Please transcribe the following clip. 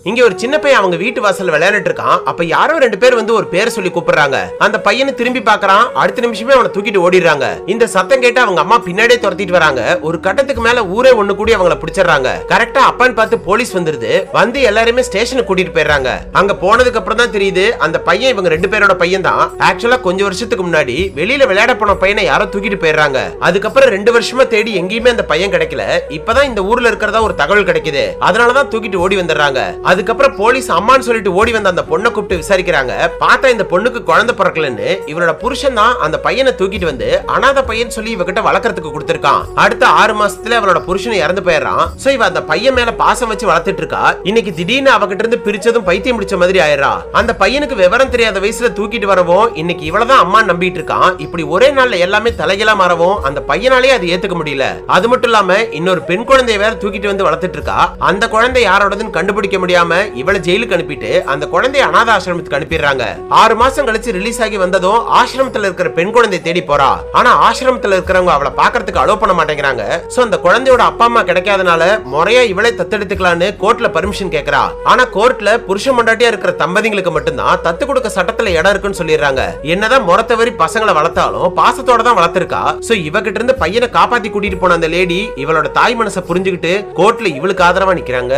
இங்க ஒரு சின்ன பையன் அவங்க வீட்டு வாசல்ல விளையாடிட்டு இருக்கான். அப்ப யாரோ 2 பேர் வந்து ஒரு பேரை சொல்லி கூப்பிடுறாங்க. அந்த பையனை திரும்பி பாக்குறான். அடுத்த நிமிஷமே அவனை தூக்கிட்டு ஓடிடுறாங்க. இந்த சத்தம் கேட்டு அவங்க அம்மா பின்னாடியே துரத்திட்டு வராங்க. ஒரு கட்டத்துக்கு மேல ஊரே ஒண்ணு கூடி அவங்கள பிடிச்சிடறாங்க. கரெக்டா அப்பான்னு பார்த்து போலீஸ் வந்துருது. வந்து எல்லாருமே ஸ்டேஷனுக்கு கூட்டிட்டு போயிடுறாங்க. அங்க போனதுக்கு அப்புறம் தான் தெரியுது அந்த பையன் இவங்க 2 பேரோட பையன் தான். ஆக்சுவலா கொஞ்சம் வருஷத்துக்கு முன்னாடி வெளியில விளையாட போன பையனை யாரோ தூக்கிட்டு போயிடுறாங்க. அதுக்கப்புறம் 2 வருஷமா தேடி எங்கேயுமே அந்த பையன் கிடைக்கல. இப்பதான் இந்த ஊர்ல இருக்கிறதா ஒரு தகவல் கிடைக்குது. அதனாலதான் தூக்கிட்டு ஓடி வந்துடுறாங்க. அதுக்கப்புறம் போலீஸ் அம்மான்னு சொல்லிட்டு ஓடி வந்த அந்த பொண்ணை கூப்பிட்டு விசாரிக்கிறாங்க. பார்த்தா இந்த பொண்ணுக்கு குழந்தை பிறக்கலன்னு இவரோட புருஷன் தான் அந்த பையனை தூக்கிட்டு வந்து அனாதை பையன் சொல்லி இவகிட்ட வளர்க்கறதுக்கு கொடுத்திருக்கான். அடுத்த 6 மாசத்துல அவளோட புருஷன் இறந்து போயிடுறான். சோ இவ அந்த பையன் மேல பாசம் வச்சு வளர்த்துட்டு இருக்கா. இன்னைக்கு திடீர்னு அவகிட்ட இருந்து பிரிச்சதும் பைத்தியம் பிடிச்ச மாதிரி ஆயிரா. அந்த பையனுக்கு விவரம் தெரியாத வயசுல தூக்கிட்டு வரவும் இன்னைக்கு இவளதான் அம்மா நம்பிட்டு இருக்கான். இப்படி ஒரே நாள்ல எல்லாமே தலைகீழா மாறவும் அந்த பையனாலே அது ஏத்துக்க முடியல. அது மட்டும் இல்லாம இன்னொரு பெண் குழந்தைய வேற தூக்கிட்டு வந்து வளர்த்துட்டு இருக்கா. அந்த குழந்தை யாரோடதுன்னு கண்டுபிடிக்க முடியாம இவளை ஜெயிலுக்கு அனுப்பிட்டு அந்த குழந்தைய அனாதை ஆசிரமத்துக்கு அனுப்பிடுறாங்க. 6 மாசம் கழிச்சு ரிலீஸ் ஆகி வந்ததும் ஆசிரமத்துல இருக்கிற பெண் குழந்தை தேடி போறா. ஆனா ஆசிரமத்துல இருக்கிறவங்க அவளை பாக்குறதுக்கு அலோ பண்ண மாட்டேங்கிறாங்க. சோ அந்த குழந்தையோட அப்பா அம்மா கிடைக்காதனால முறையா இவளை தத்தெடுத்துக்கலான்னு கோர்ட்ல பர்மிஷன் கேக்குறா. ஆனா கோர்ட்ல புருஷன் பொண்டாட்டியா இருக்கிற தம்பதிங்களுக்கு மட்டும்தான் தத்து கொடுக்க சட்டத்துல இடம் இருக்குன்னு சொல்லிடுறாங்க. என்னதான் முறத்தவரி பசங்களை வளர்த்தாலும் பாசத்தோட தான் வளர்த்திருக்கா. சோ இவகிட்ட இருந்து பையனை காப்பாத்தி கூட்டிட்டு போன அந்த லேடி இவளோட தாய் மனசை புரிஞ்சுக்கிட்டு கோர்ட்ல இவளுக்கு ஆதரவா நிக்கிறாங்க.